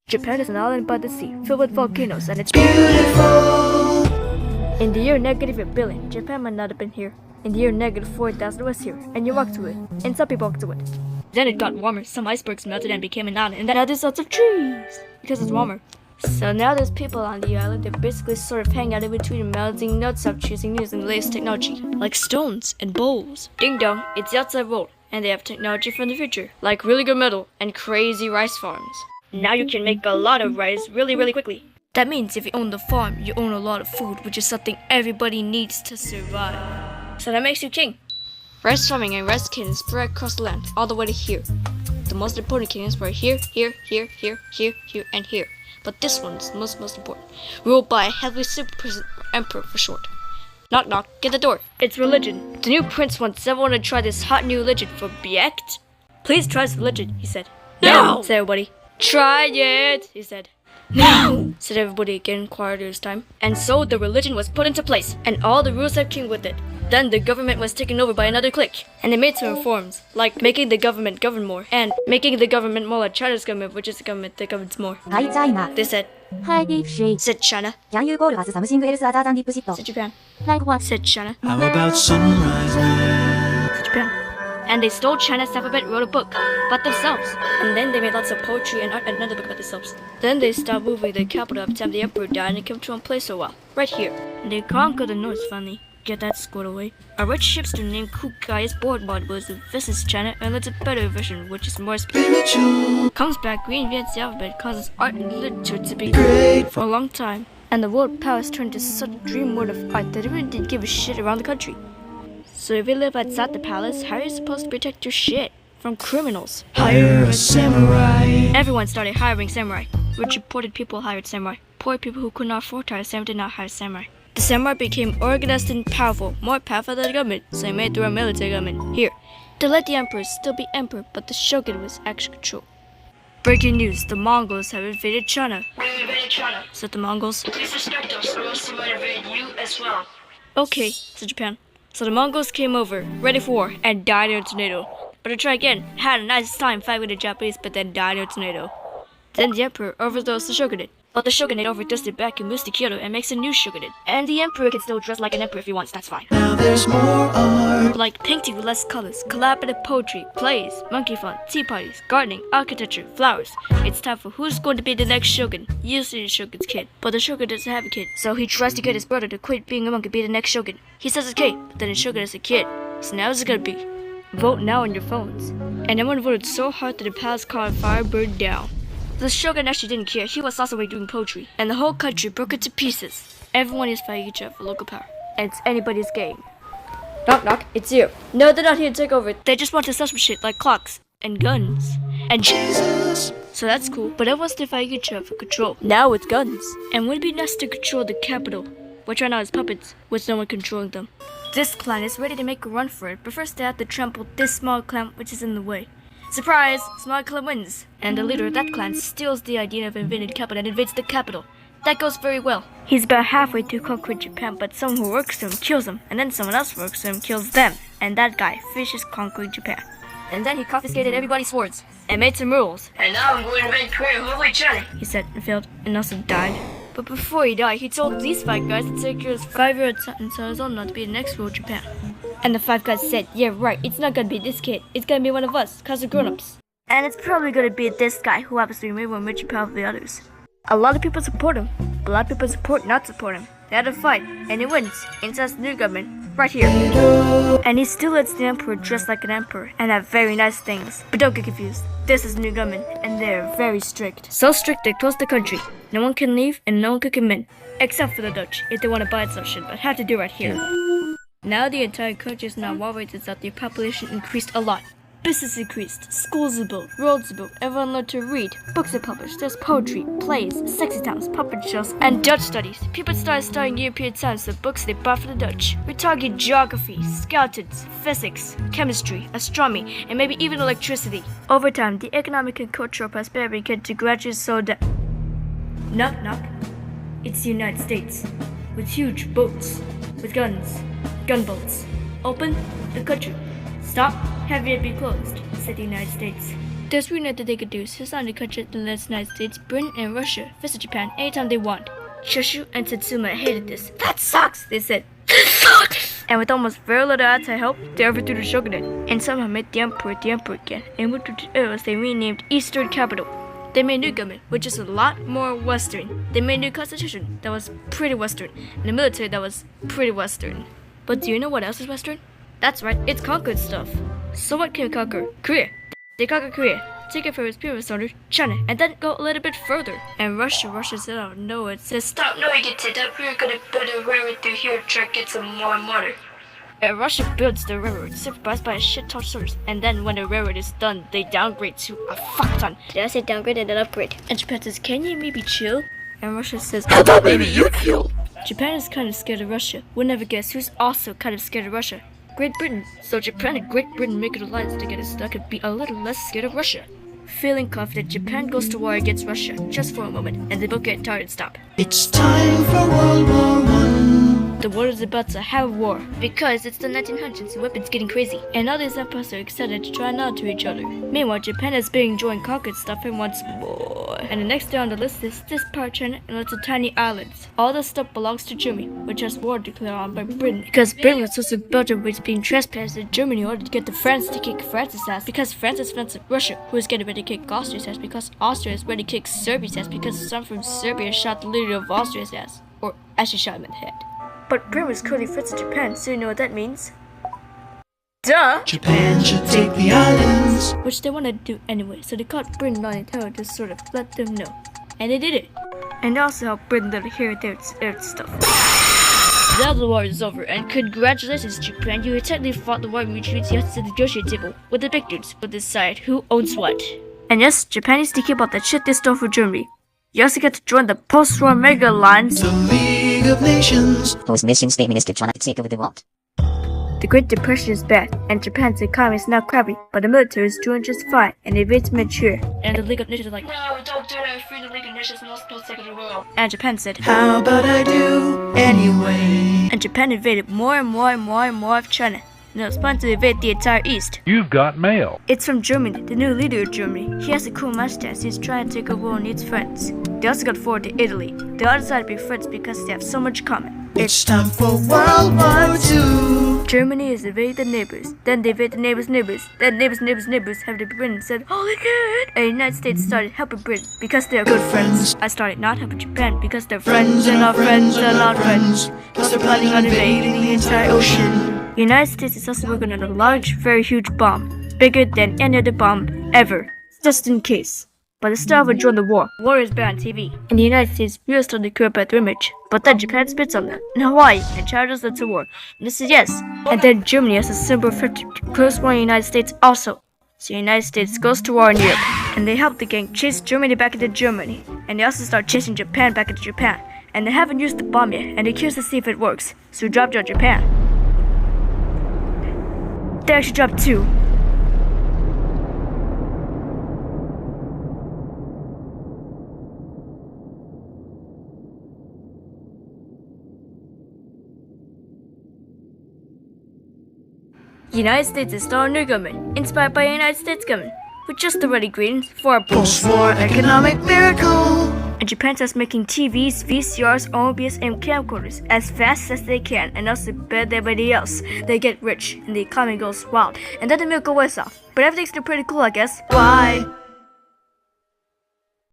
Japan is an island by the sea, filled with volcanoes, and it's beautiful. In the year -1,000,000,000, Japan might not have been here. In the year -4,000, it was here, and you walked through it, and some people walked through it. Then it got warmer, some icebergs melted and became an island, and then now there's lots of trees, because it's warmer. So now there's people on the island that basically sort of hang out in between and melting notes up choosing using the latest technology, like stones and bowls. Ding dong, it's the outside world, and they have technology from the future, like really good metal and crazy rice farms. Now you can make a lot of rice really quickly. That means if you own the farm, you own a lot of food, which is something everybody needs to survive. So that makes you king. Rice farming and rice kingdoms spread across the land, all the way to here. The most important kingdoms were here, here, and here. But this one is the most important, ruled by a heavily super president, or emperor for short. Knock knock, get the door. It's religion. The new prince wants everyone to try this hot new religion for Biekt. Please try this religion, he said. No, said everybody. Try it, he said. No, said everybody again, quieter this time. And so the religion was put into place, and all the rules that came with it. Then the government was taken over by another clique, and they made some reforms, like making the government govern more, and making the government more like China's government, which is the government that governs more. Hi China. They said. Hi deep shade. Said China. Can you go to something else other than deep shit? Said Japan. Like what? Said China. How about sunrise man? Said Japan. And they stole China's alphabet, wrote a book about themselves. And then they made lots of poetry and art and another book about themselves. Then they stopped moving the capital every time the emperor died and came to one place for a while. Right here. And they conquered the north finally. Get that squared away. A rich hipster named Kukai's board mod was visits China and learns a better version, which is more spiritual. Comes back, reinvents the alphabet, causes art and literature to be great for a long time. And the world palace turned into such a dream world of art that everyone didn't give a shit around the country. So if you live outside the palace, how are you supposed to protect your shit from criminals? Hire a samurai. Everyone started hiring samurai. Rich reported people hired samurai. Poor people who could not afford to hire samurai did not hire samurai. The samurai became organized and powerful, more powerful than the government, so they made their own military government here, to let the emperor still be emperor, but the shogun was actually control. Breaking news, the Mongols have invaded China. We invaded China, said the Mongols. Please respect us, or else we might invade you as well. Okay, said Japan. So the Mongols came over, ready for war, and died in a tornado. But to try again, had a nice time fighting with the Japanese, but then died in a tornado. Then the emperor overthrows the shogunate. But the shogunate overthrows it back and moves to Kyoto and makes a new shogunate. And the emperor can still dress like an emperor if he wants, that's fine. Now there's more art. Like painting with less colors, collaborative poetry, plays, monkey fun, tea parties, gardening, architecture, flowers. It's time for who's going to be the next shogun. Usually the shogun's kid. But the shogun doesn't have a kid, so he tries to get his brother to quit being a monk and be the next shogun. He says it's okay, but then the shogun is a kid. So now it's gonna be. Vote now on your phones. And everyone voted so hard that the palace caught on fire burned down. The shogun actually didn't care, he was also doing poetry, and the whole country broke into pieces. Everyone is fighting each other for local power, and it's anybody's game. Knock knock, it's you. No, they're not here to take over, they just want to sell some shit like clocks, and guns, and Jesus. So that's cool, but everyone's still fighting each other for control. Now with guns. And would it be nice to control the capital, which right now is puppets, with no one controlling them. This clan is ready to make a run for it, but first they have to trample this small clan which is in the way. Surprise! Small clan wins, and the leader of that clan steals the idea of invading the capital and invades the capital. That goes very well. He's about halfway to conquer Japan, but someone who works for him kills him, and then someone else who works for him kills them, and that guy finishes conquering Japan. And then he confiscated everybody's swords, and made some rules. And now I'm going to invade Korea whole way China, he said, and failed, and also died. But before he died, he told these 5 guys to take care of his 5-year-old son and so his own not to be the next ruler of Japan. And the 5 guys said, yeah right, it's not gonna be this kid, it's gonna be one of us, cause we're grown-ups. And it's probably gonna be this guy who happens to be more rich and powerful than the others. A lot of people support him, but a lot of people not support him. They had a fight, and he wins, and says the new government, right here. And he still lets the emperor dress like an emperor, and have very nice things. But don't get confused, this is the new government, and they're very strict. So strict they close the country. No one can leave, and no one can come in. Except for the Dutch, if they want to buy some shit, but have to do right here. Now the entire country is now well-rated that the population increased a lot. Business increased, schools are built, roads are built, everyone learned to read, books are published, there's poetry, plays, sexy towns, puppet shows, and Dutch studies. People started studying European times, the books they bought for the Dutch. We're talking geography, skeletons, physics, chemistry, astronomy, and maybe even electricity. Over time, the economic and cultural prosperity began to gradually slow down. Knock knock. It's the United States, with huge boats, with guns, gunboats. Open the country. Stop having it be closed, said the United States. There's really nothing they could do, so it's not the country the United States, Britain, and Russia visit Japan anytime they want. Shoshu and Satsuma hated this. That sucks, they said. This sucks! And with almost very little outside help, they overthrew the shogunate, and somehow made the emperor again, and with the Earls they renamed Eastern Capital. They made new government, which is a lot more Western. They made new constitution that was pretty Western, and a military that was pretty Western. But do you know what else is Western? That's right, it's conquered stuff. So what can we conquer? Korea. They conquered Korea, take it from its previous owner, China, and then go a little bit further. And Russia said out of nowhere, it says, stop knowing it, that we're gonna build a railroad through here to try to get some more water. And Russia builds the railroad, supervised by a shit ton of soldiers, and then when the railroad is done, they downgrade to a fuck ton. Did I say downgrade and then upgrade? And Japan says, can you maybe chill? And Russia says, how about maybe you chill? Japan is kind of scared of Russia. We'll never guess who's also kind of scared of Russia. Great Britain. So Japan and Great Britain make an alliance together so that could be a little less scared of Russia. Feeling confident, Japan goes to war against Russia just for a moment, and they both get tired and stop. It's time for World War I. The world is about to have war because it's the 1900s and weapons getting crazy, and all these empires are excited to try not to each other. Meanwhile, Japan has been enjoying conquered stuff and wants more. And the next day on the list is this part of China and lots of tiny islands. All this stuff belongs to Germany, which has war declared on by Britain because Britain was supposed to Belgium, which is being trespassed in Germany in order to get the France to kick France's ass because France is friends with Russia, who is getting ready to kick Austria's ass because Austria is ready to kick Serbia's ass because some from Serbia shot the leader of Austria's ass, or actually shot him in the head. But Britain was clearly friends with Japan, so you know what that means? Duh! Japan should take the islands. Which they wanted to do anyway, so they caught Britain on it to sort of let them know. And they did it. And they also helped Britain let hear their stuff. Now the war is over, and congratulations Japan, you technically fought the war and retreats to the negotiating table with the big dudes to decide who owns what. And yes, Japan needs to keep out that shit they stole from Germany. You also get to join the post-war mega alliance, The League of Nations. Whose mission statement is to try to take over the world. The Great Depression is bad, and Japan's economy is now crappy, but the military is doing just fine, and the rates mature. And the League of Nations is like, no, don't do that, free the League of Nations, not supposed to take the world. And Japan said, How about I do anyway? and Japan invaded more of China. And it was planned to invade the entire East. You've got mail. It's from Germany, the new leader of Germany. He has a cool mustache, he's trying to take over and needs friends. They also got forward to Italy. They all decided to be friends because they have so much common. It's time for World War II. Germany has invaded the neighbors, then they invade the neighbors' neighbors, then neighbors have to Britain and said, holy good! And the United States started helping Britain because they're good friends. I started not helping Japan because they're friends and not friends and not friends. Plus they're planning on invading the entire ocean. The United States is also working on a large, very huge bomb, bigger than any other bomb ever, just in case. But they still haven't joined the war. War is bad on TV. In the United States, we are starting to care about their image. But then Japan spits on them. In Hawaii, and China does that to war. And this is yes. And then Germany has a similar threat to close war in the United States also. So the United States goes to war in Europe. And they help the gang chase Germany back into Germany. And they also start chasing Japan back into Japan. And they haven't used the bomb yet, and they're curious to see if it works. So we dropped on Japan. They actually dropped 2. The United States is still a new government, inspired by the United States government, with just the right ingredients for a Post-war economic miracle. And Japan starts making TVs, VCRs, automobiles, and camcorders as fast as they can, and also better than everybody else. They get rich, and the economy goes wild, and then the miracle wears off. But everything's still pretty cool, I guess. Why?